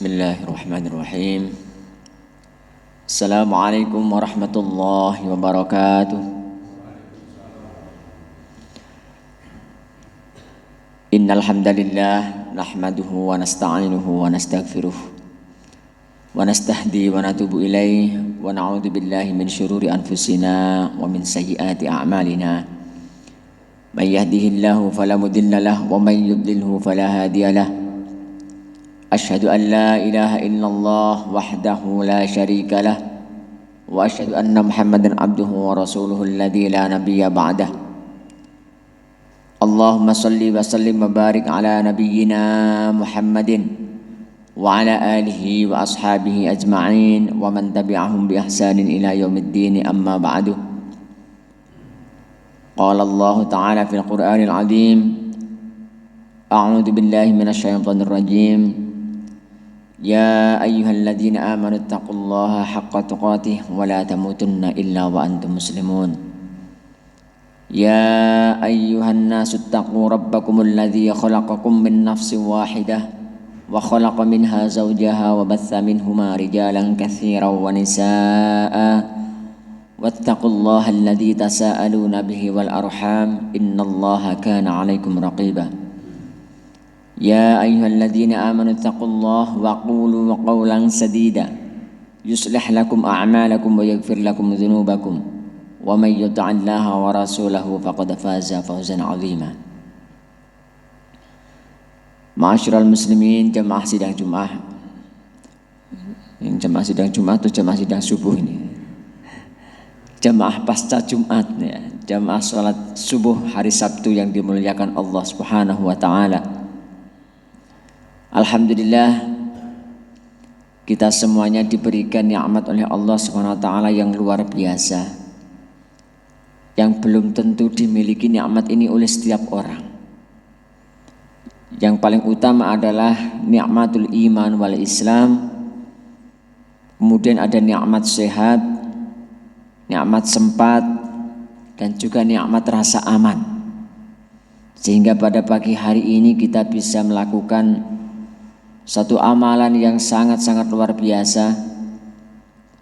Bismillahirrahmanirrahim. Assalamualaikum warahmatullahi wabarakatuh. Innal hamdalillah nahmaduhu wa nasta'inuhu wa nastaghfiruh wa nastahdi wa natubu ilaih wa na'udzu billahi min syururi anfusina wa min sayyiati a'malina. May yahdihillahu fala mudilla lahu wa may yudlilhu fala hadiya lahu. Asyhadu an la ilaha illallah wahdahu la syarika lah wa asyhadu anna Muhammadan abduhu wa rasuluhu alladzi la nabiyya ba'dah. Allahumma salli wa sallim wa barik ala nabiyyina Muhammadin wa ala alihi wa ashabihi ajma'in wa man tabi'ahum bi ihsanin ila yaumiddin, amma ba'du. Qala Allah ta'ala fil Qur'anil 'azim. A'udzu billahi minasy syaithanir rajim. Ya ayyuhalladzina amanu taqullaha haqqa tuqatih wa la tamutunna illa wa antum muslimun. Ya ayyuhan nasu taqu rabbakumul ladzi khalaqakum min nafsin wahidah wa khalaqa minha zawjaha wa batha minhuma rijalan katsiran wa nisaa'a wattaqullaha alladzi tasaaluna bihi wal arham innallaha kana 'alaikum raqiba. Ya ayyuhalladzina amanu taqullaha wa qulu qawlan sadida yuslih lakum a'malakum wa yaghfir lakum dhunubakum wa may yuti'illaha wa rasulahu faqad faza fawzan 'azima. Ma'asyiral muslimin, jamaah sidang Jumat. Yang jamaah sidang Jumat atau jamaah sidang subuh ini? Jamaah pasca Jumat ya, jamaah salat subuh hari Sabtu yang dimuliakan Allah Subhanahu wa taala. Alhamdulillah, kita semuanya diberikan nikmat oleh Allah Subhanahu wa taala yang luar biasa, yang belum tentu dimiliki nikmat ini oleh setiap orang. Yang paling utama adalah nikmatul iman wal Islam. Kemudian ada nikmat sehat, nikmat sempat, dan juga nikmat rasa aman. Sehingga pada pagi hari ini kita bisa melakukan satu amalan yang sangat-sangat luar biasa,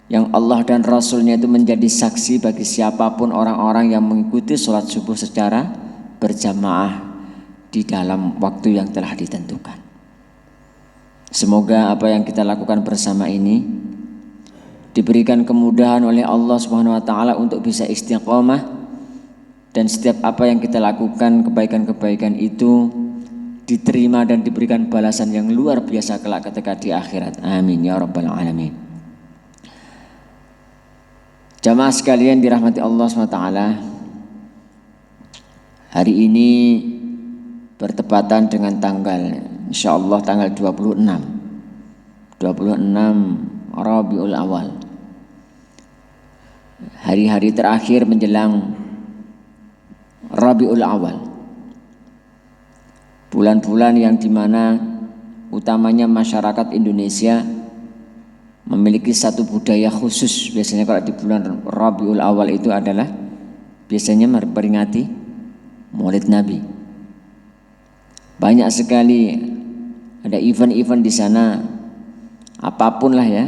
yang Allah dan Rasulnya itu menjadi saksi bagi siapapun orang-orang yang mengikuti sholat subuh secara berjamaah di dalam waktu yang telah ditentukan. Semoga apa yang kita lakukan bersama ini diberikan kemudahan oleh Allah Subhanahu wa taala untuk bisa istiqomah, dan setiap apa yang kita lakukan, kebaikan-kebaikan itu diterima dan diberikan balasan yang luar biasa kelak ketika di akhirat. Amin ya rabbal alamin. Jamaah sekalian dirahmati Allah SWT, hari ini bertepatan dengan tanggal, insyaallah tanggal 26 Rabiul Awal, hari-hari terakhir menjelang Rabiul Awal, bulan-bulan yang dimana utamanya masyarakat Indonesia memiliki satu budaya khusus. Biasanya kalau di bulan Rabiul Awal itu adalah biasanya memperingati Maulid Nabi. Banyak sekali ada event-event di sana, apapun lah ya,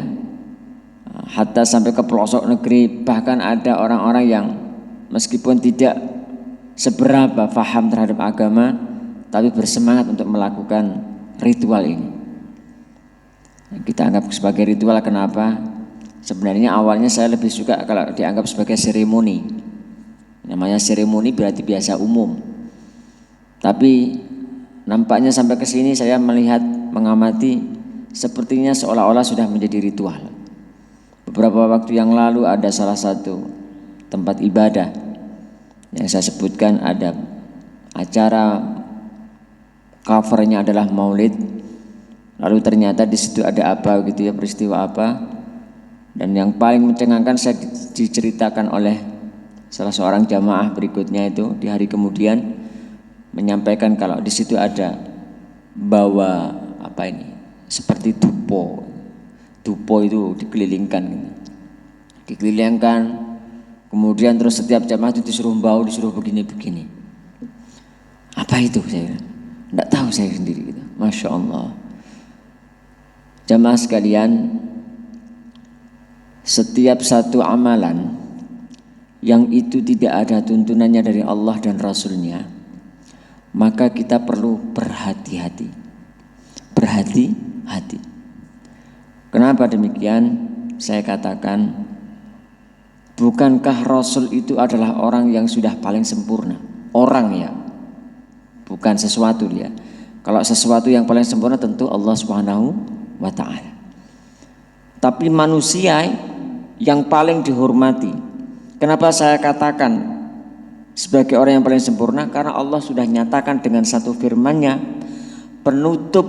hatta sampai ke pelosok negeri. Bahkan ada orang-orang yang meskipun tidak seberapa paham terhadap agama, tapi bersemangat untuk melakukan ritual ini. Kita anggap sebagai ritual, kenapa? Sebenarnya awalnya saya lebih suka kalau dianggap sebagai seremoni. Namanya seremoni berarti biasa umum. Tapi nampaknya sampai ke sini saya melihat, mengamati, sepertinya seolah-olah sudah menjadi ritual. Beberapa waktu yang lalu ada salah satu tempat ibadah yang saya sebutkan, ada acara covernya adalah Maulid, lalu ternyata di situ ada apa gitu ya, peristiwa apa, dan yang paling mencengangkan saya diceritakan oleh salah seorang jamaah berikutnya itu di hari kemudian menyampaikan kalau di situ ada bawa apa ini, seperti dupo itu dikelilingkan, kemudian terus setiap jamaah itu disuruh bau, disuruh begini. Apa itu saya? Tidak tahu saya sendiri gitu. Masya Allah. Jamaah sekalian, setiap satu amalan yang itu tidak ada tuntunannya dari Allah dan Rasulnya, maka kita perlu berhati-hati. Berhati-hati. Kenapa demikian? Saya katakan, bukankah Rasul itu adalah orang yang sudah paling sempurna? Orang ya, bukan sesuatu dia. Kalau sesuatu yang paling sempurna tentu Allah Subhanahu wa ta'ala. Tapi manusia yang paling dihormati. Kenapa saya katakan sebagai orang yang paling sempurna? Karena Allah sudah nyatakan dengan satu firman-Nya penutup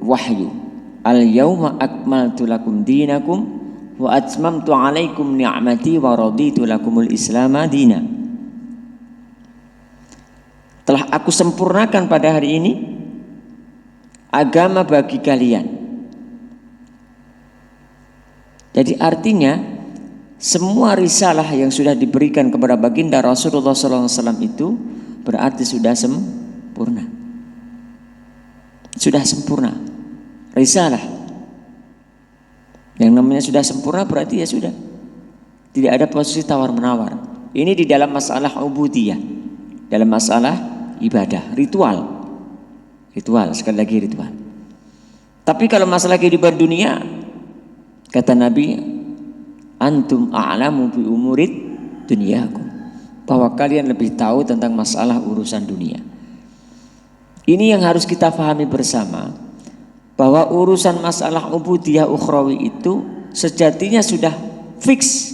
wahyu. Al-yauma akmaltu lakum dinakum wa atmamtu alaikum ni'mati wa raditu lakumul islama dina. Telah aku sempurnakan pada hari ini agama bagi kalian. Jadi artinya semua risalah yang sudah diberikan kepada baginda Rasulullah SAW itu berarti sudah sempurna. Sudah sempurna. Risalah yang namanya sudah sempurna berarti ya sudah. Tidak ada posisi tawar-menawar. Ini di dalam masalah ubudiyah, dalam masalah ibadah, ritual. Ritual, sekali lagi ritual. Tapi kalau masalah kehidupan dunia, kata Nabi, antum a'lamu bi umurid dunyakum, bahwa kalian lebih tahu tentang masalah urusan dunia. Ini yang harus kita pahami bersama, bahwa urusan masalah ubudiyah ukhrawi itu sejatinya sudah fix,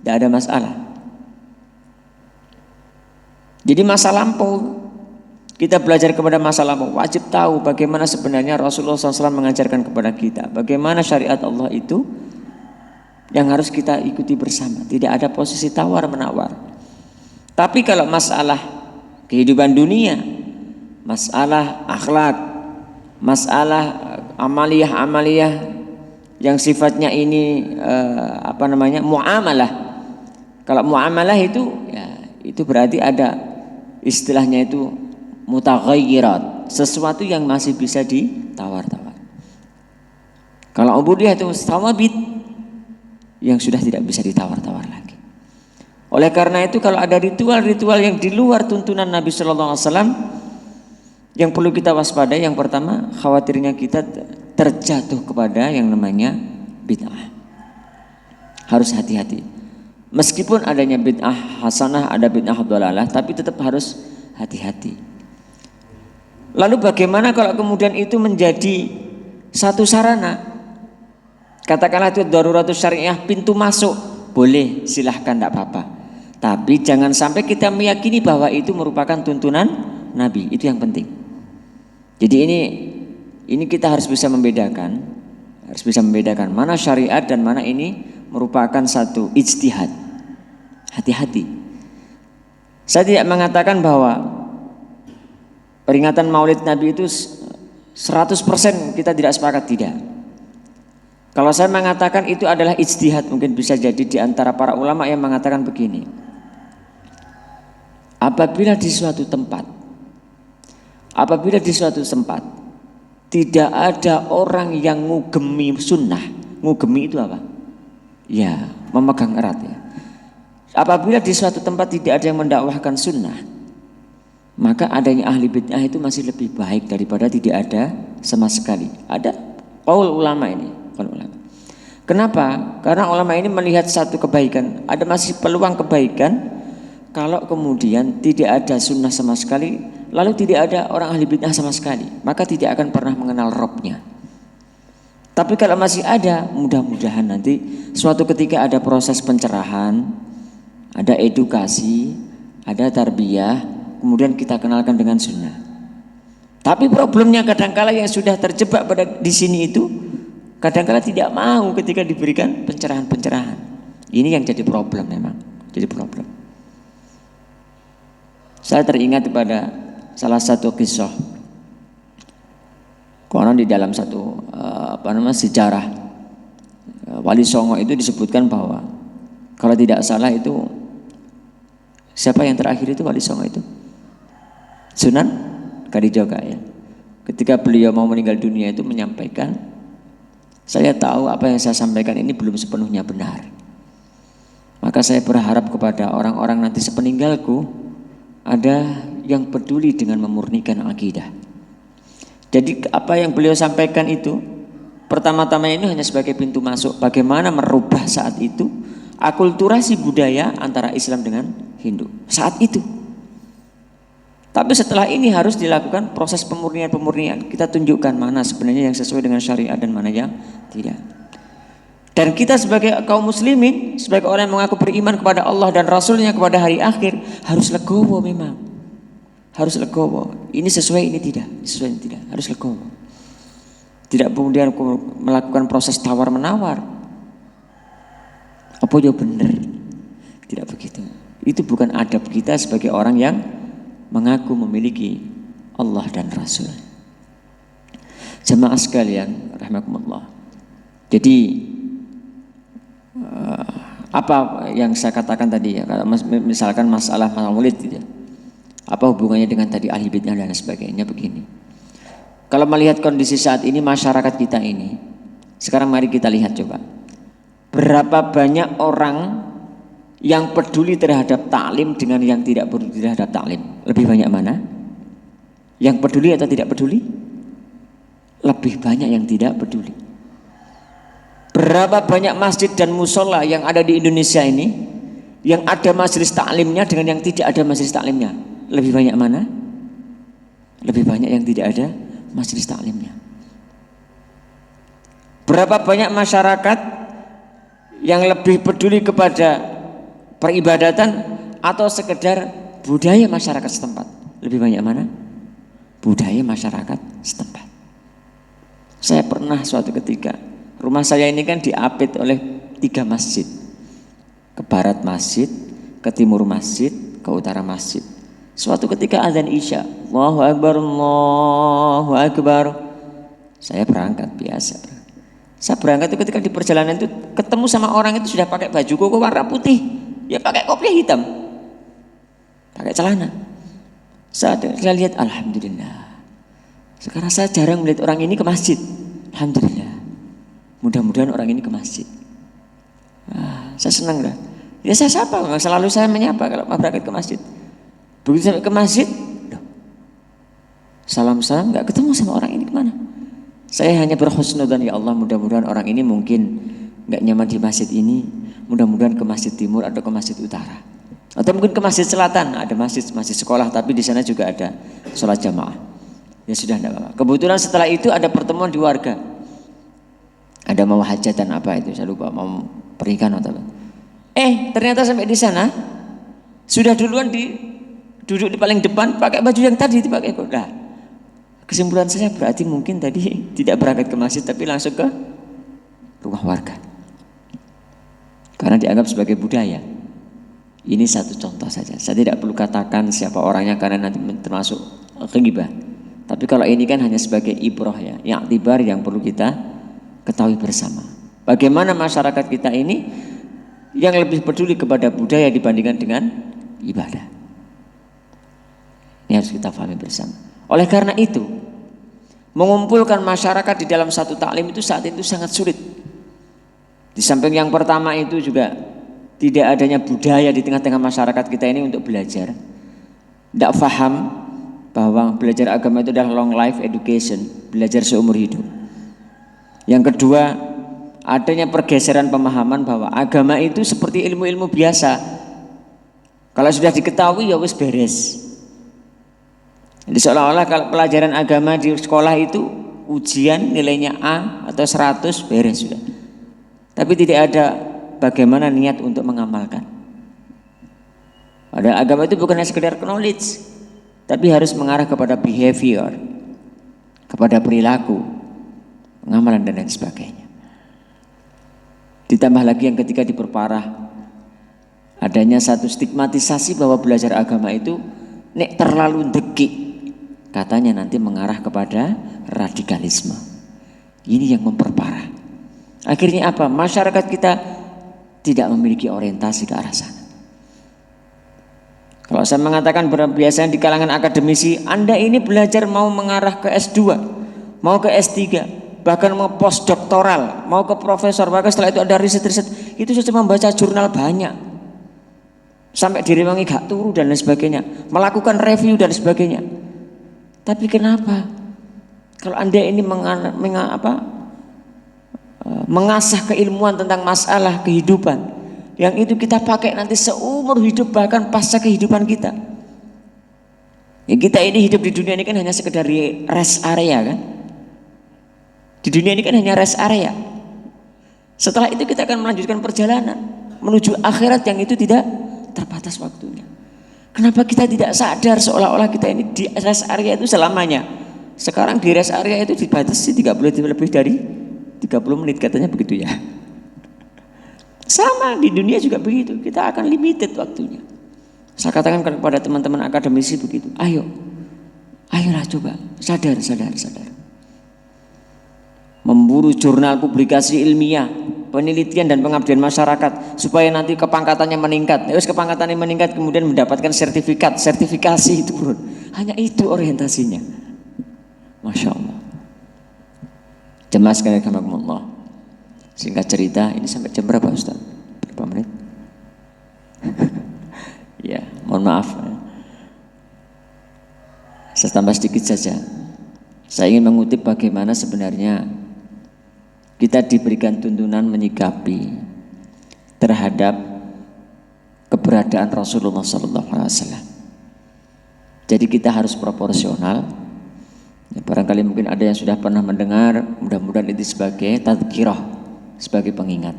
tidak ada masalah. Jadi masa lampau, kita belajar kepada masa lampau, wajib tahu bagaimana sebenarnya Rasulullah SAW mengajarkan kepada kita, bagaimana syariat Allah itu yang harus kita ikuti bersama. Tidak ada posisi tawar-menawar. Tapi kalau masalah kehidupan dunia, masalah akhlak, masalah amaliyah-amaliyah yang sifatnya ini muamalah. Kalau muamalah itu ya itu berarti ada istilahnya itu mutaghayyirat, sesuatu yang masih bisa ditawar-tawar. Kalau ubudiyah itu thawabit yang sudah tidak bisa ditawar-tawar lagi. Oleh karena itu kalau ada ritual-ritual yang di luar tuntunan Nabi Sallallahu Alaihi Wasallam yang perlu kita waspadai, yang pertama khawatirnya kita terjatuh kepada yang namanya bid'ah. Harus hati-hati. Meskipun adanya bid'ah hasanah, ada bid'ah dhalalah, tapi tetap harus hati-hati. Lalu bagaimana kalau kemudian itu menjadi satu sarana? Katakanlah itu daruratus syariah, pintu masuk, boleh, silahkan, tidak apa-apa. Tapi jangan sampai kita meyakini bahwa itu merupakan tuntunan Nabi, itu yang penting. Jadi ini kita harus bisa membedakan, mana syariat dan mana ini merupakan satu ijtihad. Hati-hati. Saya tidak mengatakan bahwa peringatan Maulid Nabi itu 100% kita tidak sepakat, tidak. Kalau saya mengatakan itu adalah ijtihad, mungkin bisa jadi di antara para ulama yang mengatakan begini. Apabila di suatu tempat tidak ada orang yang ngugemi sunnah, ngugemi itu apa? Ya, memegang erat ya. Apabila di suatu tempat tidak ada yang mendakwahkan sunnah, maka adanya ahli bid'ah itu masih lebih baik daripada tidak ada sama sekali. Ada qaul ulama ini. Kenapa? Karena ulama ini melihat satu kebaikan, ada masih peluang kebaikan kalau kemudian tidak ada sunnah sama sekali, lalu tidak ada orang ahli bid'ah sama sekali, maka tidak akan pernah mengenal Robnya. Tapi kalau masih ada, mudah-mudahan nanti suatu ketika ada proses pencerahan, ada edukasi, ada tarbiyah, kemudian kita kenalkan dengan sunnah. Tapi problemnya kadangkala yang sudah terjebak di sini itu kadangkala tidak mau ketika diberikan pencerahan-pencerahan. Ini yang jadi problem memang, jadi problem. Saya teringat pada salah satu kisah. Konon di dalam satu sejarah Wali Songo itu disebutkan bahwa kalau tidak salah itu siapa yang terakhir itu Wali Songo itu? Sunan Kalijogo ya. Ketika beliau mau meninggal dunia itu menyampaikan Saya tahu apa yang saya sampaikan ini belum sepenuhnya benar. Maka saya berharap kepada orang-orang nanti sepeninggalku ada yang peduli dengan memurnikan akidah. Jadi apa yang beliau sampaikan itu pertama-tama ini hanya sebagai pintu masuk bagaimana merubah saat itu akulturasi budaya antara Islam dengan Hindu saat itu. Tapi setelah ini harus dilakukan proses pemurnian. Kita tunjukkan mana sebenarnya yang sesuai dengan syariat dan mana yang tidak. Dan kita sebagai kaum muslimin, sebagai orang yang mengaku beriman kepada Allah dan Rasulnya kepada hari akhir, harus legowo memang. Harus legowo. Ini sesuai, ini tidak. Sesuai, ini tidak. Harus legowo. Tidak kemudian melakukan proses tawar-menawar. Apa ya benar? Tidak begitu. Itu bukan adab kita sebagai orang yang mengaku memiliki Allah dan Rasul. Jemaah sekalian, rahimakumullah. Jadi apa yang saya katakan tadi ya, kalau misalkan masalah maulid gitu ya, apa hubungannya dengan tadi ahli bid'ah dan sebagainya begini. Kalau melihat kondisi saat ini masyarakat kita ini, sekarang mari kita lihat coba. Berapa banyak orang yang peduli terhadap taklim dengan yang tidak peduli terhadap taklim? Lebih banyak mana? Yang peduli atau tidak peduli? Lebih banyak yang tidak peduli. Berapa banyak masjid dan musola yang ada di Indonesia ini yang ada majelis taklimnya dengan yang tidak ada majelis taklimnya? Lebih banyak mana? Lebih banyak yang tidak ada majelis taklimnya. Berapa banyak masyarakat yang lebih peduli kepada peribadatan atau sekedar budaya masyarakat setempat? Lebih banyak mana? Budaya masyarakat setempat. Saya pernah suatu ketika, rumah saya ini kan diapit oleh 3 masjid. Ke barat masjid, ke timur masjid, ke utara masjid. Suatu ketika azan Isya, Allahu Akbar, Allahu Akbar. Saya berangkat biasa. Saya berangkat itu ketika di perjalanan itu ketemu sama orang itu sudah pakai baju koko warna putih. Ya pakai kopiah hitam, pakai celana. Saya lihat, alhamdulillah. Sekarang saya jarang melihat orang ini ke masjid. Alhamdulillah. Mudah-mudahan orang ini ke masjid. Saya senang dah. Ya saya sapa, selalu saya menyapa kalau mau berangkat ke masjid. Begitu sampai ke masjid, salam-salam nggak ketemu sama orang ini kemana? Saya hanya berhusnudzan, ya Allah mudah-mudahan orang ini mungkin nggak nyaman di masjid ini. Mudah-mudahan ke masjid timur atau ke masjid utara, atau mungkin ke masjid selatan. Ada masjid sekolah, tapi di sana juga ada sholat jamaah. Ya sudah, tidak apa-apa. Kebetulan setelah itu ada pertemuan di warga. Ada mau hajatan apa itu, saya lupa, mau pernikahan atau apa. Ternyata sampai di sana sudah duluan duduk di paling depan pakai baju yang tadi dipakai. Nah, kesimpulan saya berarti mungkin tadi tidak berangkat ke masjid tapi langsung ke rumah warga. Karena dianggap sebagai budaya. Ini satu contoh saja. Saya tidak perlu katakan siapa orangnya karena nanti termasuk ghibah. Tapi kalau ini kan hanya sebagai ibrah ya, i'tibar yang perlu kita ketahui bersama. Bagaimana masyarakat kita ini yang lebih peduli kepada budaya dibandingkan dengan ibadah. Ini harus kita pahami bersama. Oleh karena itu, mengumpulkan masyarakat di dalam satu taklim itu saat itu sangat sulit. Di samping yang pertama itu juga tidak adanya budaya di tengah-tengah masyarakat kita ini untuk belajar. Tidak paham bahwa belajar agama itu adalah long life education, belajar seumur hidup. Yang kedua, adanya pergeseran pemahaman bahwa agama itu seperti ilmu-ilmu biasa. Kalau sudah diketahui ya wis beres. Jadi seolah-olah kalau pelajaran agama di sekolah itu ujian nilainya A atau 100 beres sudah. Tapi tidak ada bagaimana niat untuk mengamalkan. Padahal agama itu bukan hanya sekedar knowledge, tapi harus mengarah kepada behavior, kepada perilaku, pengamalan dan lain sebagainya. Ditambah lagi yang ketika diperparah, adanya satu stigmatisasi bahwa belajar agama itu nek terlalu dekik, katanya nanti mengarah kepada radikalisme. Ini yang memperparah. Akhirnya apa? Masyarakat kita tidak memiliki orientasi ke arah sana. Kalau saya mengatakan biasanya di kalangan akademisi, Anda ini belajar mau mengarah ke S2, mau ke S3, bahkan mau postdoktoral, mau ke profesor, bahkan setelah itu ada riset-riset, itu sudah membaca jurnal banyak, sampai direwangi gak turu dan lain sebagainya, melakukan review dan sebagainya. Tapi kenapa kalau Anda ini mengasah keilmuan tentang masalah kehidupan yang itu kita pakai nanti seumur hidup, bahkan pasca kehidupan kita. Ya, kita ini hidup di dunia ini kan hanya sekedar rest area kan. Di dunia ini kan hanya rest area. Setelah itu kita akan melanjutkan perjalanan menuju akhirat yang itu tidak terbatas waktunya. Kenapa kita tidak sadar seolah-olah kita ini di rest area itu selamanya? Sekarang di rest area itu dibatasi 30 lebih dari 30 menit katanya begitu ya. Sama di dunia juga begitu, kita akan limited waktunya. Saya katakan kepada teman-teman akademisi begitu, ayolah coba sadar. Memburu jurnal publikasi ilmiah, penelitian dan pengabdian masyarakat supaya nanti kepangkatannya meningkat. Terus kepangkatannya meningkat kemudian mendapatkan sertifikasi itu bro. Hanya itu orientasinya. Masya Allah. Jemaah sekalian rahimakumullah. Singkat cerita, ini sampai jam berapa Ustaz? Berapa menit? Ya, mohon maaf. Saya tambah sedikit saja. Saya ingin mengutip bagaimana sebenarnya kita diberikan tuntunan menyikapi terhadap keberadaan Rasulullah SAW. Jadi kita harus proporsional. Ya, barangkali mungkin ada yang sudah pernah mendengar, mudah-mudahan itu sebagai tadhkirah, sebagai pengingat.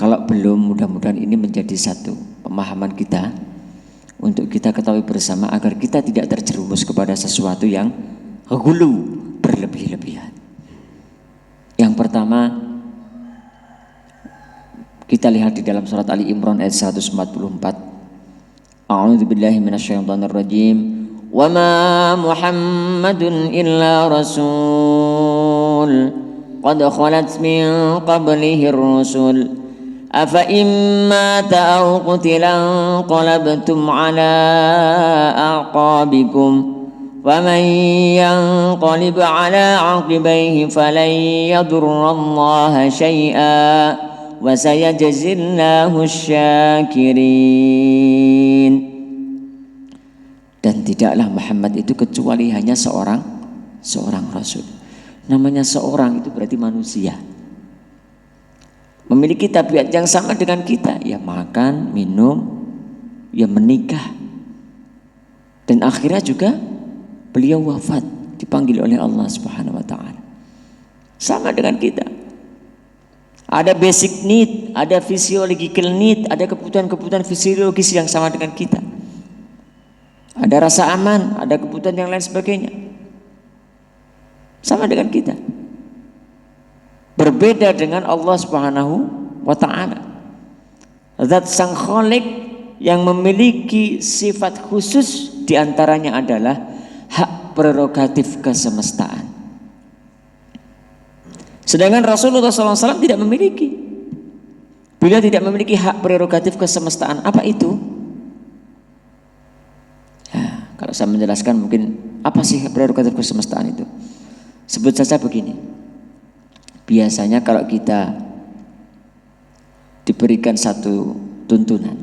Kalau belum, mudah-mudahan ini menjadi satu pemahaman kita untuk kita ketahui bersama agar kita tidak terjerumus kepada sesuatu yang ghulu, berlebih-lebihan. Yang pertama, kita lihat di dalam surat Ali Imran ayat 144. A'udzubillahi minasyaitonir rajim. Wa ma Muhammadun illa rasul qad khalat min qablihi ar-rusul afa imma ta'aw qutilan qalabtum ala aqabikum وَمَنْ يَنْقَلِبْ عَلَى عَقِبَيْهِ فَلَنْ يَضُرَّ اللَّهَ شَيْئًا وَسَيَجْزِي اللَّهُ الشَّاكِرِينَ. Dan tidaklah Muhammad itu kecuali hanya seorang rasul. Namanya seorang itu berarti manusia, memiliki tabiat yang sama dengan kita, ya makan, minum, ya menikah, dan akhirnya juga beliau wafat, dipanggil oleh Allah Subhanahu wa taala. Sama dengan kita. Ada basic need, ada physiological need, ada kebutuhan-kebutuhan fisiologis yang sama dengan kita. Ada rasa aman, ada kebutuhan yang lain sebagainya. Sama dengan kita. Berbeda dengan Allah Subhanahu wa taala. Zat Sang Khalik yang memiliki sifat khusus diantaranya adalah hak prerogatif kesemestaan. Sedangkan Rasulullah SAW tidak memiliki. Beliau tidak memiliki hak prerogatif kesemestaan. Apa itu? Ya, kalau saya menjelaskan mungkin apa sih prerogatif kesemestaan itu? Sebut saja begini. Biasanya kalau kita diberikan satu tuntunan,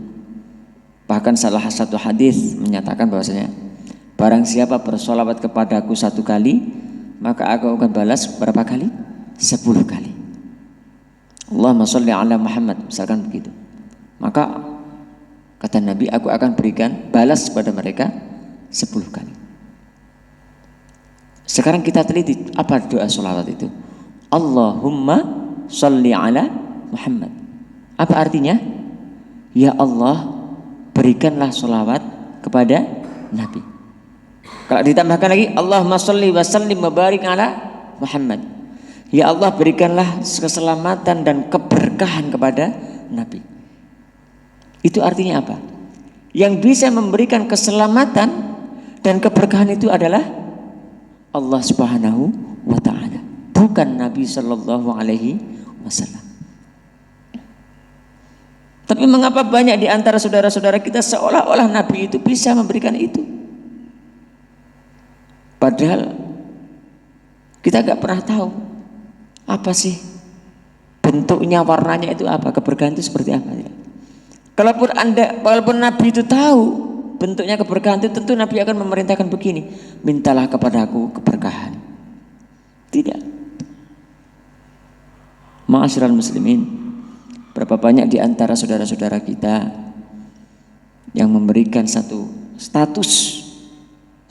bahkan salah satu hadis menyatakan bahwasanya barang siapa bersolawat kepadaku 1 kali, maka aku akan balas berapa kali? 10 kali. Allahumma sholli ala Muhammad, misalkan begitu. Maka kata Nabi, aku akan berikan balas kepada mereka 10 kali. Sekarang kita teliti apa doa solawat itu. Allahumma sholli ala Muhammad. Apa artinya? Ya Allah, berikanlah solawat kepada Nabi. Kalau ditambahkan lagi, Allahumma sholli wa sallim wa barik ala Muhammad. Ya Allah, berikanlah keselamatan dan keberkahan kepada Nabi. Itu artinya apa? Yang bisa memberikan keselamatan dan keberkahan itu adalah Allah Subhanahu wa taala, bukan Nabi sallallahu alaihi wasallam. Tapi mengapa banyak di antara saudara-saudara kita seolah-olah Nabi itu bisa memberikan itu? Padahal kita gak pernah tahu Apa sih bentuknya, warnanya itu apa, keberkahan itu seperti apa ya? Walaupun Nabi itu tahu bentuknya keberkahan itu, tentu Nabi akan memerintahkan begini, mintalah kepadaku keberkahan. Tidak. Ma'asyiral muslimin, berapa banyak di antara saudara-saudara kita yang memberikan satu status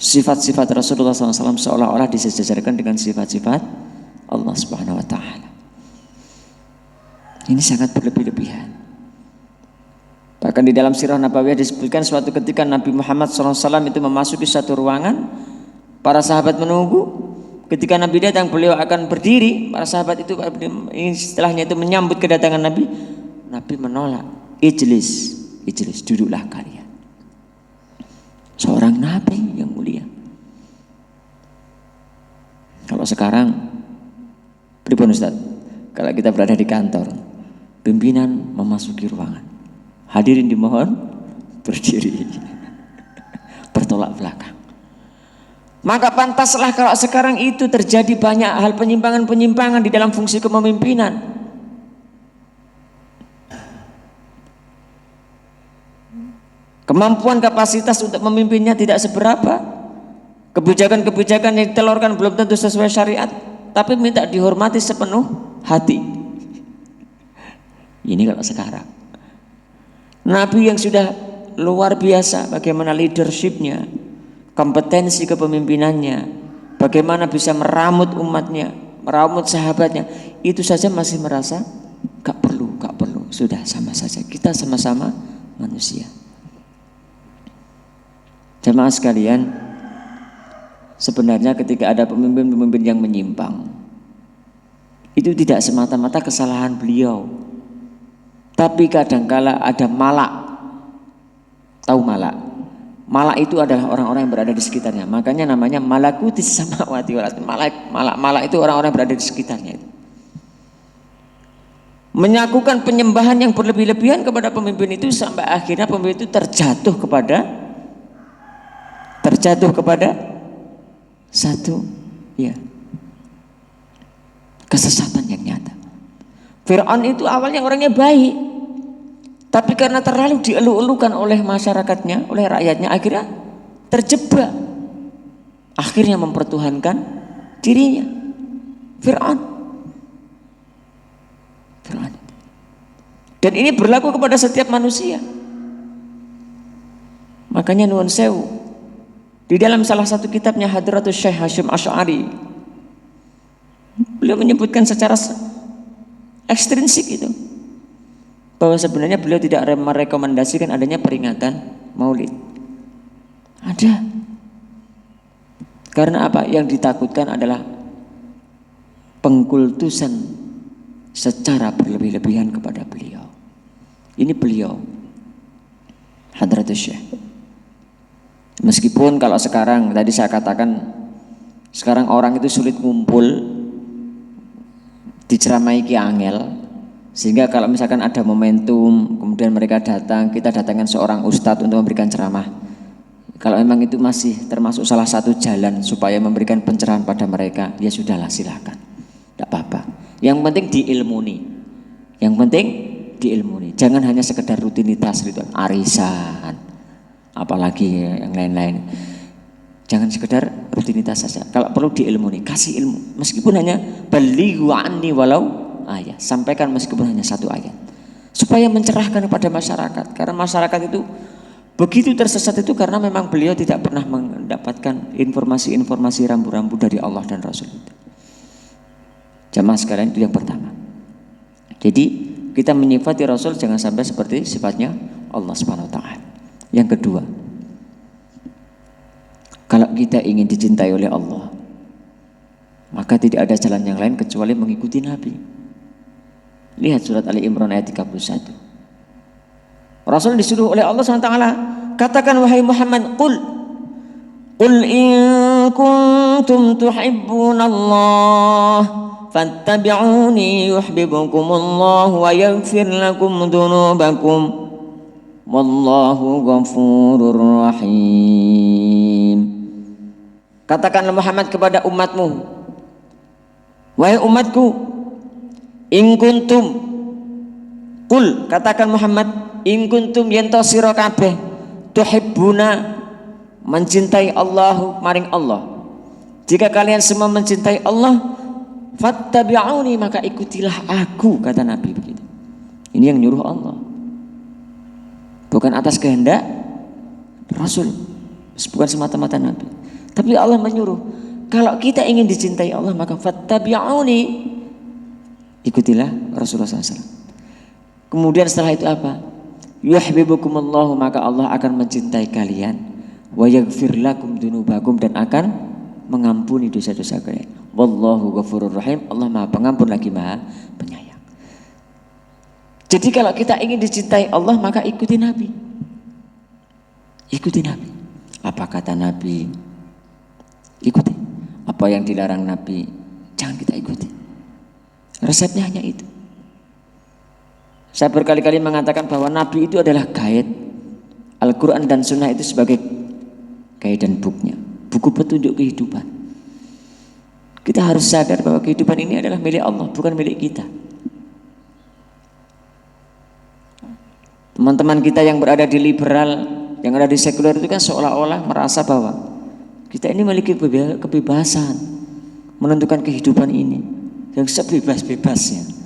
sifat-sifat Rasulullah SAW seolah-olah disejajarkan dengan sifat-sifat Allah Subhanahu wa Ta'ala. Ini sangat berlebih-lebihan. Bahkan di dalam sirah Nabawiyah disebutkan suatu ketika Nabi Muhammad SAW itu memasuki satu ruangan, para sahabat menunggu. Ketika Nabi datang, beliau akan berdiri. Para sahabat itu istilahnya itu menyambut kedatangan Nabi. Nabi menolak, ijlis, duduklah kalian. Seorang Nabi yang mulia. Kalau sekarang, pripun Ustaz? Kalau kita berada di kantor, pimpinan memasuki ruangan, hadirin dimohon berdiri, bertolak belakang. Maka pantaslah kalau sekarang itu terjadi banyak hal penyimpangan-penyimpangan di dalam fungsi kepemimpinan. Kemampuan kapasitas untuk memimpinnya tidak seberapa. Kebijakan-kebijakan yang ditelurkan belum tentu sesuai syariat, tapi minta dihormati sepenuh hati. Ini kalau sekarang. Nabi yang sudah luar biasa bagaimana leadershipnya, kompetensi kepemimpinannya, bagaimana bisa meramut umatnya, meramut sahabatnya, itu saja masih merasa gak perlu, sudah sama saja, kita sama-sama manusia. Jemaah sekalian, sebenarnya ketika ada pemimpin-pemimpin yang menyimpang, itu tidak semata-mata kesalahan beliau, tapi kadangkala ada malak. Tahu malak? Malak itu adalah orang-orang yang berada di sekitarnya. Makanya namanya malakutis samawati wal ardh. Malak itu orang-orang yang berada di sekitarnya. Menyakukan penyembahan yang berlebih-lebihan kepada pemimpin itu sampai akhirnya pemimpin itu terjatuh kepada satu kesesatan yang nyata. Fir'aun itu awalnya orangnya baik, tapi karena terlalu dielu-elukan oleh masyarakatnya, oleh rakyatnya, akhirnya terjebak. Akhirnya mempertuhankan dirinya. Fir'aun. Dan ini berlaku kepada setiap manusia. Makanya nuwun sewu, di dalam salah satu kitabnya Hadratus Syekh Hasyim Asy'ari, beliau menyebutkan secara ekstrinsik itu bahwa sebenarnya beliau tidak merekomendasikan adanya peringatan Maulid. Ada. Karena apa? Yang ditakutkan adalah pengkultusan secara berlebih-lebihan kepada beliau. Ini beliau Hadratus Syekh. Meskipun kalau sekarang, tadi saya katakan, sekarang orang itu sulit ngumpul, diceramai ki angel, sehingga kalau misalkan ada momentum, kemudian mereka datang, kita datangkan seorang ustadz untuk memberikan ceramah. Kalau memang itu masih termasuk salah satu jalan supaya memberikan pencerahan pada mereka, ya sudahlah, silakan, tidak apa-apa. Yang penting diilmuni, jangan hanya sekedar rutinitas ritual, arisan, apalagi yang lain-lain. Jangan sekedar rutinitas saja. Kalau perlu diilmuni, kasih ilmu. Meskipun hanya balighu anni walau ayat, sampaikan meskipun hanya satu ayat, supaya mencerahkan kepada masyarakat. Karena masyarakat itu begitu tersesat itu karena memang beliau tidak pernah mendapatkan informasi-informasi rambu-rambu dari Allah dan Rasul. Jamaah sekalian, itu yang pertama. Jadi kita menyifati Rasul jangan sampai seperti sifatnya Allah Subhanahu wa Ta'ala. Yang kedua, kalau kita ingin dicintai oleh Allah, maka tidak ada jalan yang lain kecuali mengikuti Nabi. Lihat surat Ali Imran ayat 31. Rasul disuruh oleh Allah SWT, katakan wahai Muhammad, qul in kuntum tuhibbunallah fattabi'uni yuhibbukumullah wa yaghfir lakum dzunubakum wallahu ghafurur rahim. Katakanlah Muhammad kepada umatmu, wahai umatku, In kuntum, kul katakan Muhammad, in kuntum yen to sira kabeh tuhibbuna mencintai Allah maring Allah. Jika kalian semua mencintai Allah, fattabi'uni maka ikutilah aku, kata Nabi begitu. Ini yang nyuruh Allah. Bukan atas kehendak Rasul, bukan semata-mata Nabi. Tapi Allah menyuruh, kalau kita ingin dicintai Allah maka fattabi'uni, ikutilah Rasulullah SAW. Kemudian setelah itu apa? Yuhibbukumullahu, maka Allah akan mencintai kalian. Wa yaghfir lakum dunubakum, dan akan mengampuni dosa-dosa kalian. Wallahu ghafurur rahim, Allah Maha Pengampun lagi Maha Penyayang. Jadi kalau kita ingin dicintai Allah maka ikuti Nabi. Ikuti Nabi. Apa kata Nabi? Ikuti. Apa yang dilarang Nabi? Jangan kita ikuti. Resepnya hanya itu. Saya berkali-kali mengatakan bahwa Nabi itu adalah guide. Al-Quran dan Sunnah itu sebagai guide dan booknya, buku petunjuk kehidupan. Kita harus sadar bahwa kehidupan ini adalah milik Allah, bukan milik kita. Teman-teman kita yang berada di liberal, yang ada di sekuler itu kan seolah-olah merasa bahwa kita ini memiliki kebebasan menentukan kehidupan ini yang sebebas-bebasnya.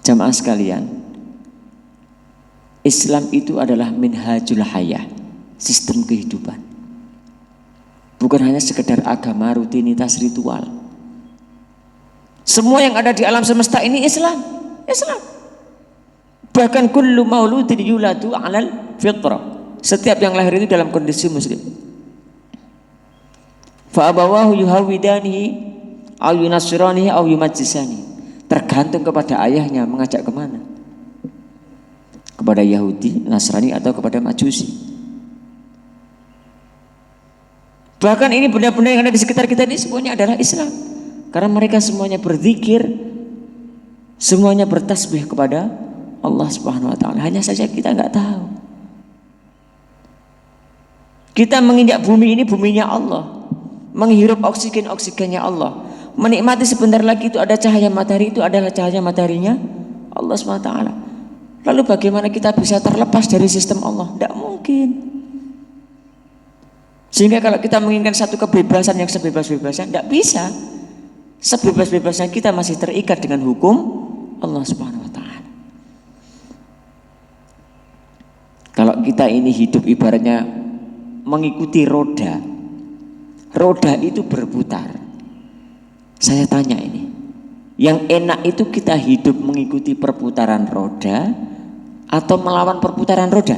Jamaah sekalian, Islam itu adalah minhajul hayah, sistem kehidupan. Bukan hanya sekedar agama, rutinitas, ritual. Semua yang ada di alam semesta ini Islam. Islam. Bahkan kullu mauludin yuladu 'alal fitrah. Setiap yang lahir itu dalam kondisi muslim. Fa abawahu yuhawidanihi aw yunasiranihi aw yumajjisani. Tergantung kepada ayahnya mengajak kemana. Kepada Yahudi, Nasrani, atau kepada Majusi. Bahkan ini benda-benda yang ada di sekitar kita ini semuanya adalah Islam. Karena mereka semuanya berzikir, semuanya bertasbih kepada Allah Subhanahu wa taala. Hanya saja kita enggak tahu. Kita menginjak bumi ini buminya Allah. Menghirup oksigen-oksigennya Allah. Menikmati sebentar lagi itu ada cahaya matahari, itu adalah cahaya mataharinya Allah Subhanahu wa taala. Lalu bagaimana kita bisa terlepas dari sistem Allah? Tidak mungkin. Sehingga kalau kita menginginkan satu kebebasan yang sebebas-bebasnya, tidak bisa. Sebebas-bebasnya kita masih terikat dengan hukum Allah Subhanahu wa taala. Kalau kita ini hidup ibaratnya mengikuti roda. Roda itu berputar. Saya tanya ini, yang enak itu kita hidup mengikuti perputaran roda atau melawan perputaran roda?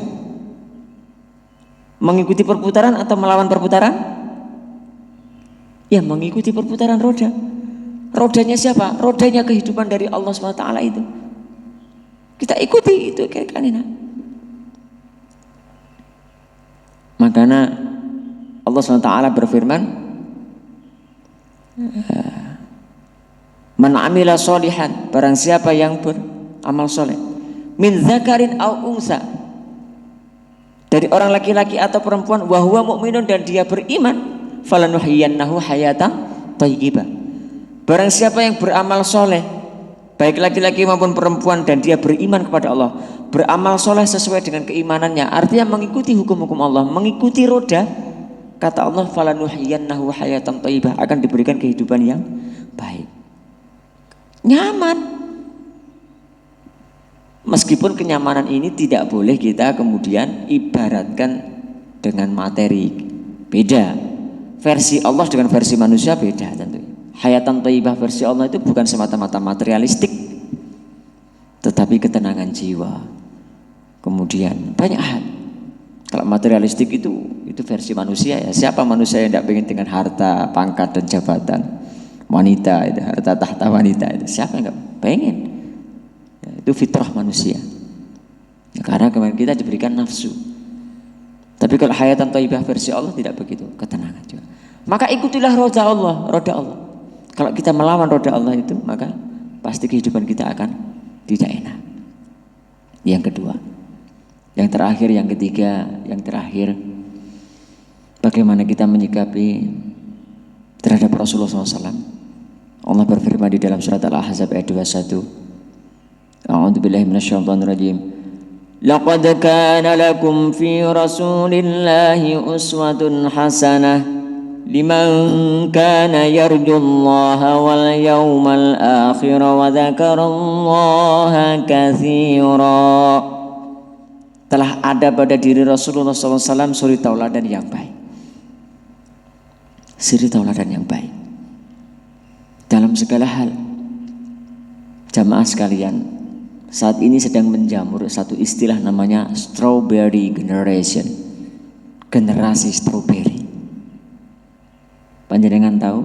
Mengikuti perputaran atau melawan perputaran? Ya, mengikuti perputaran roda. Rodanya siapa? Rodanya kehidupan dari Allah SWT itu. Kita ikuti itu kan enak. Makanya Allah SWT berfirman, man amila sholihan, barang siapa yang beramal soleh, min zakarin au unsa, dari orang laki-laki atau perempuan, wa huwa mu'minun, dan dia beriman, falanuhyiyannahu hayatan thayyibah. Barang siapa yang beramal soleh, baik laki-laki maupun perempuan, dan dia beriman kepada Allah, beramal soleh sesuai dengan keimanannya, artinya mengikuti hukum-hukum Allah, mengikuti roda, kata Allah, falanuhyiyannahu hayatan thayyibah, akan diberikan kehidupan yang baik, nyaman. Meskipun kenyamanan ini tidak boleh kita kemudian ibaratkan dengan materi. Beda. Versi Allah dengan versi manusia beda tentunya. Hayatan thayyibah versi Allah itu bukan semata-mata materialistik, tetapi ketenangan jiwa. Kemudian banyak hal. Kalau materialistik itu versi manusia ya. Siapa manusia yang tidak pengen dengan harta, pangkat, dan jabatan? Wanita itu, harta tahta wanita itu. Siapa yang nggak pengen? Ya, itu fitrah manusia. Ya, karena kemarin kita diberikan nafsu. Tapi kalau hayatan thayyibah versi Allah tidak begitu, ketenangan juga. Maka ikutilah roda Allah, roda Allah. Kalau kita melawan roda Allah itu, maka pasti kehidupan kita akan tidak enak. Yang kedua, yang terakhir, yang ketiga, yang terakhir, bagaimana kita menyikapi terhadap Rasulullah SAW, Allah berfirman di dalam surat Al-Ahzab ayat 21. A'udzubillahi minasyaitonir rajim. Laqad kana lakum fi Rasulillahi uswatun hasanah liman kana yarjullaha wal yawmal akhir wa dzakarallaha katsira. Telah ada pada diri Rasulullah SAW suri tauladan yang baik. Suri tauladan yang baik dalam segala hal. Jamaah sekalian, saat ini sedang menjamur satu istilah namanya strawberry generation, generasi strawberry. Panjenengan tahu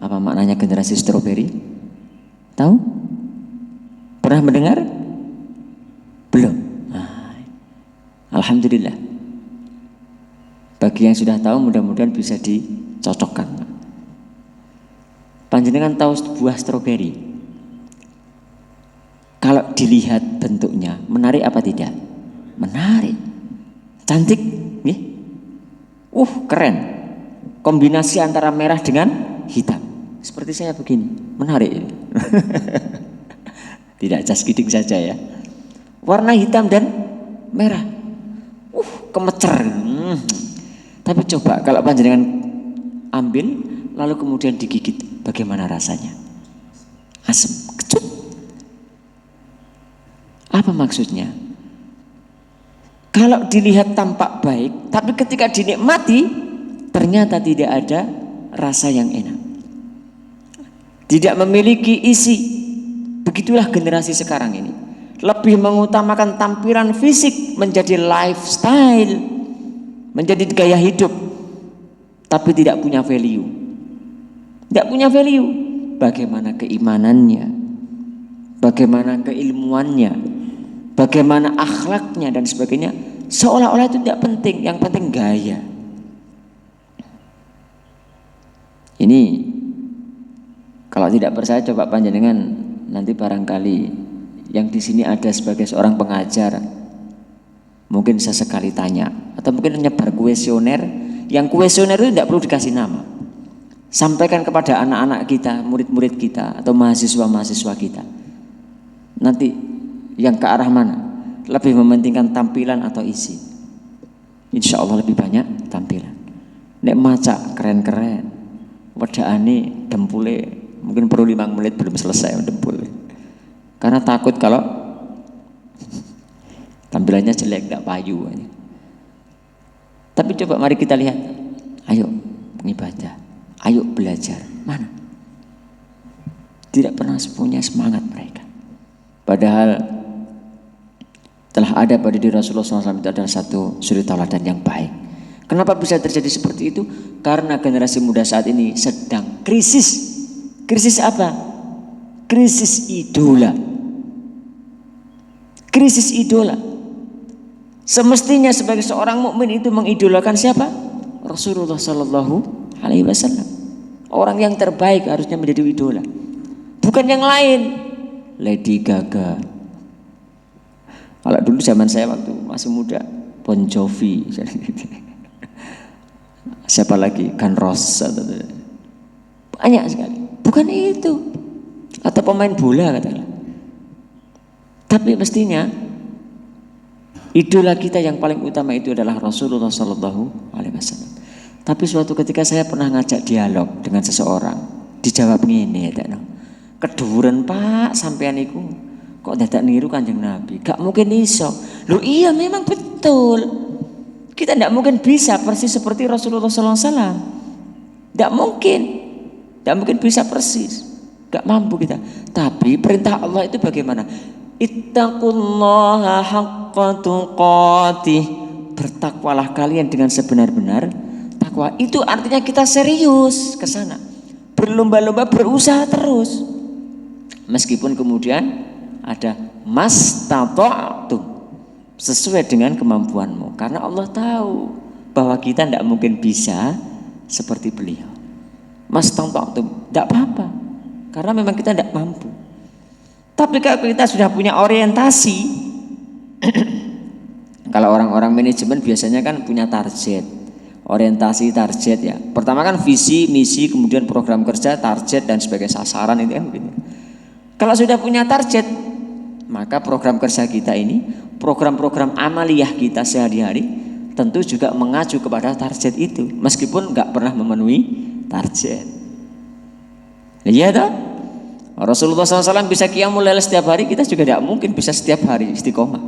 apa maknanya generasi strawberry? Tahu? Pernah mendengar? Belum? Alhamdulillah. Bagi yang sudah tahu mudah-mudahan bisa dicocokkan. Panjenengan tahu buah stroberi? Kalau dilihat bentuknya menarik apa tidak? Menarik. Cantik, ya? Keren. Kombinasi antara merah dengan hitam. Seperti saya begini, menarik. Tidak cas gidik saja ya. Warna hitam dan merah. Kemecer. Tapi coba kalau panjenengan ambil lalu kemudian digigit, bagaimana rasanya? Asam, kecut. Apa maksudnya? Kalau dilihat tampak baik, tapi ketika dinikmati ternyata tidak ada rasa yang enak. Tidak memiliki isi. Begitulah generasi sekarang ini. Lebih mengutamakan tampilan fisik menjadi lifestyle, menjadi gaya hidup, tapi tidak punya value. Tidak punya value. Bagaimana keimanannya, bagaimana keilmuannya, bagaimana akhlaknya dan sebagainya, seolah-olah itu tidak penting. Yang penting gaya. Ini kalau tidak percaya coba panjenengan nanti barangkali yang di sini ada sebagai seorang pengajar, mungkin sesekali tanya atau mungkin nyebar kuesioner. Yang kuesioner itu tidak perlu dikasih nama. Sampaikan kepada anak-anak kita, murid-murid kita atau mahasiswa-mahasiswa kita. Nanti yang ke arah mana? Lebih mementingkan tampilan atau isi? Insya Allah lebih banyak tampilan. Nek maca keren-keren, wedakane dempule mungkin perlu 5 menit belum selesai dempule. Karena takut kalau tampilannya jelek, tidak payu. Tapi coba mari kita lihat. Ayo ibadah, ayo belajar. Mana? Tidak pernah punya semangat mereka. Padahal telah ada pada diri Rasulullah SAW itu adalah satu suri tauladan yang baik. Kenapa bisa terjadi seperti itu? Karena generasi muda saat ini sedang krisis. Krisis apa? Krisis idola. Krisis idola. Semestinya sebagai seorang mukmin itu mengidolakan siapa? Rasulullah Sallallahu Alaihi Wasallam. Orang yang terbaik harusnya menjadi idola. Bukan yang lain. Lady Gaga. Kalau dulu zaman saya waktu masih muda, Bon Jovi. Siapa lagi? Guns Roses. Banyak sekali. Bukan itu. Atau pemain bola katakanlah. Tapi mestinya idola kita yang paling utama itu adalah Rasulullah Sallallahu Alaihi Wasallam. Tapi suatu ketika saya pernah ngajak dialog dengan seseorang, dijawab ngene, keduren Pak sampean iku kok dadak niru Kanjeng Nabi? Gak mungkin iso. Loh iya memang betul. Kita tidak mungkin bisa persis seperti Rasulullah Sallallahu Alaihi Wasallam. Tidak mungkin. Tidak mungkin bisa persis. Gak mampu kita. Tapi perintah Allah itu bagaimana? Ittaqullaha haqqa tuqatih. Bertakwalah kalian dengan sebenar-benar takwa. Itu artinya kita serius ke sana. Berlomba-lomba, berusaha terus. Meskipun kemudian ada mastata'tum, sesuai dengan kemampuanmu. Karena Allah tahu bahwa kita tidak mungkin bisa seperti beliau. Mastata'tum, tidak apa-apa. Karena memang kita tidak mampu. Tapi kalau kita sudah punya orientasi, kalau orang-orang manajemen biasanya kan punya target. orientasi, target ya. Pertama kan visi, misi, kemudian program kerja, target dan sebagai sasaran itu kan begitu. Kalau sudah punya target, maka program kerja kita ini, program-program amaliyah kita sehari-hari tentu juga mengacu kepada target itu, meskipun nggak pernah memenuhi target. Iya toh? Rasulullah SAW bisa qiyamul lail setiap hari, kita juga tidak mungkin bisa setiap hari istiqomah.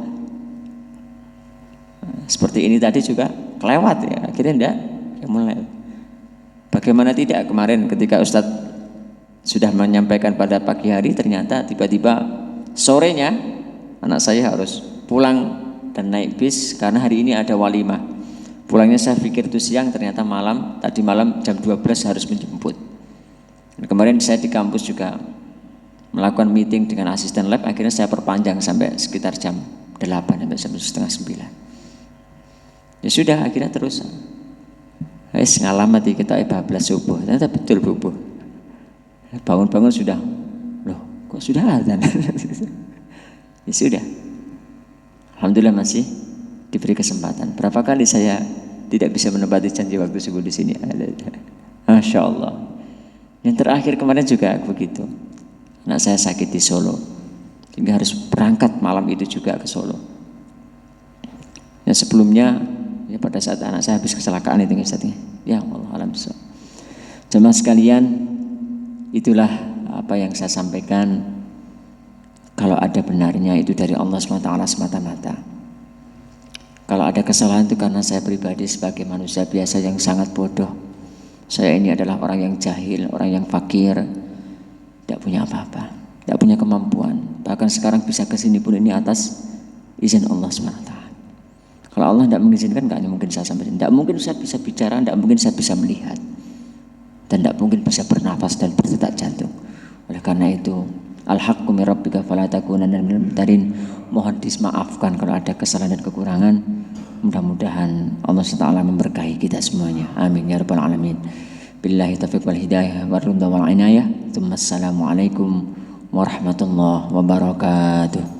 Seperti ini tadi juga kelewat ya, akhirnya enggak mulai. Bagaimana tidak kemarin ketika Ustadz sudah menyampaikan pada pagi hari, ternyata tiba-tiba sorenya anak saya harus pulang dan naik bis karena hari ini ada walimah. Pulangnya saya pikir itu siang, ternyata malam, tadi malam jam 12 harus menjemput. Dan kemarin saya di kampus juga melakukan meeting dengan asisten lab, akhirnya saya perpanjang sampai sekitar jam 8 sampai setengah 9. Ya sudah, akhirnya terus ngalamat kita bablas subuh, ternyata betul bubuh. Bangun-bangun sudah, loh kok sudah azan? Ya sudah, alhamdulillah masih diberi kesempatan. Berapa kali saya tidak bisa menepati janji waktu subuh di sini. Masya Allah. Yang terakhir kemarin juga begitu. Anak saya sakit di Solo, sehingga harus berangkat malam itu juga ke Solo. Yang sebelumnya, ya pada saat anak saya habis kecelakaan itu Ustaz, ya Allah alam besar. Jemaah sekalian, itulah apa yang saya sampaikan. Kalau ada benarnya itu dari Allah SWT semata-mata. Kalau ada kesalahan itu karena saya pribadi sebagai manusia biasa yang sangat bodoh. Saya ini adalah orang yang jahil, orang yang fakir, tidak punya apa-apa, tidak punya kemampuan. Bahkan sekarang bisa kesini pun ini atas izin Allah SWT. Kalau Allah tidak mengizinkan, nggak mungkin saya sampai sini. Tidak mungkin saya bisa bicara, tidak mungkin saya bisa melihat, dan tidak mungkin bisa bernafas dan berdetak jantung. Oleh karena itu, al-haqqu min rabbika fala takunanna minal mumtarin. Mohon dimaafkan kalau ada kesalahan dan kekurangan. Mudah-mudahan Allah SWT memberkahi kita semuanya. Amin ya rabbal alamin. Billahi taufiq wal hidayah war ridha wal inayah. Assalamualaikum warahmatullahi wabarakatuh.